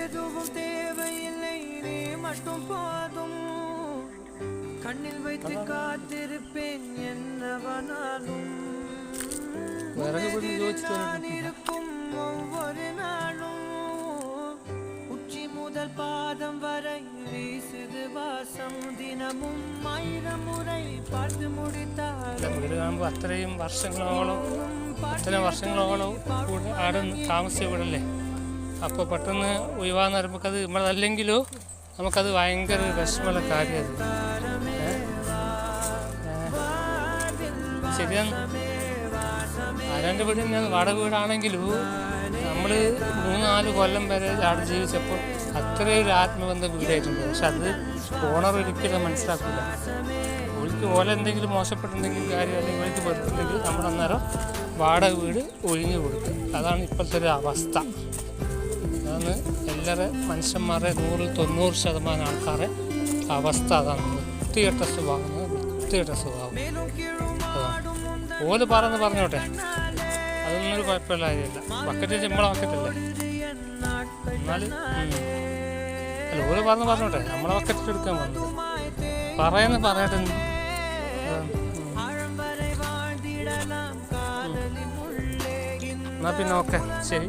வேறெதுவும் தேவையில்லை நீ மட்டும் போதும் கண்ணில் வைத்து காத்திருப்பேன் என்னவனாலும் நான் இருக்கும் ஒவ்வொரு நாளும் உச்சி முதல் பாதம் வரை வீசுது வாசம் தினமும் 1000 മുறை பார்த்து முடித்தாൽ വീട് കാണുമ്പോൾ അത്രയും വർഷങ്ങളോളം കൂടെ ആടെ താമസിച്ച വീടല്ലേ. അപ്പോൾ പെട്ടെന്ന് ഒഴിവാന്ന് പറയുമ്പോൾ അത് നമ്മളല്ലെങ്കിലോ നമുക്കത് ഭയങ്കര വിഷമമുള്ള കാര്യമാണ്. ശരിയാണ്, ആരാൻ്റെ വീട് തന്നെയാണ്. വാടക വീടാണെങ്കിലും നമ്മൾ 3-4 കൊല്ലം വരെ അവിടെ ജീവിച്ചപ്പോൾ അത്രയും ഒരു ആത്മബന്ധ വീടായിട്ടുണ്ട്. പക്ഷെ അത് ഓണർ ഒരിക്കലും മനസ്സിലാക്കില്ല. ഓൾക്ക് ഓല എന്തെങ്കിലും മോശപ്പെട്ടുണ്ടെങ്കിൽ കാര്യം അല്ലെങ്കിൽ ഓൾക്ക് വെറുത്തുണ്ടെങ്കിൽ നമ്മൾ അന്നേരം വാടക വീട് ഒഴിഞ്ഞു കൊടുക്കും. അതാണ് ഇപ്പോഴത്തെ ഒരു അവസ്ഥ. അതാണ് എല്ലാവരും മനുഷ്യന്മാരെ 100-90% ആൾക്കാരെ അവസ്ഥ. അതാണ് വൃത്തികെട്ട സ്വഭാവം. ഓല് പറഞ്ഞോട്ടെ, അതൊന്നും ഒരു കുഴപ്പമില്ല കാര്യമില്ല. ബക്കറ്റ് നമ്മളെ ബക്കറ്റല്ലേ. എന്നാൽ അല്ല, ഓല് പറഞ്ഞോട്ടെ, നമ്മളെ ബക്കറ്റിൽ എടുക്കാൻ വന്നത് പറയട്ടെ. എന്നാ പിന്നെ ഓക്കെ, ശരി.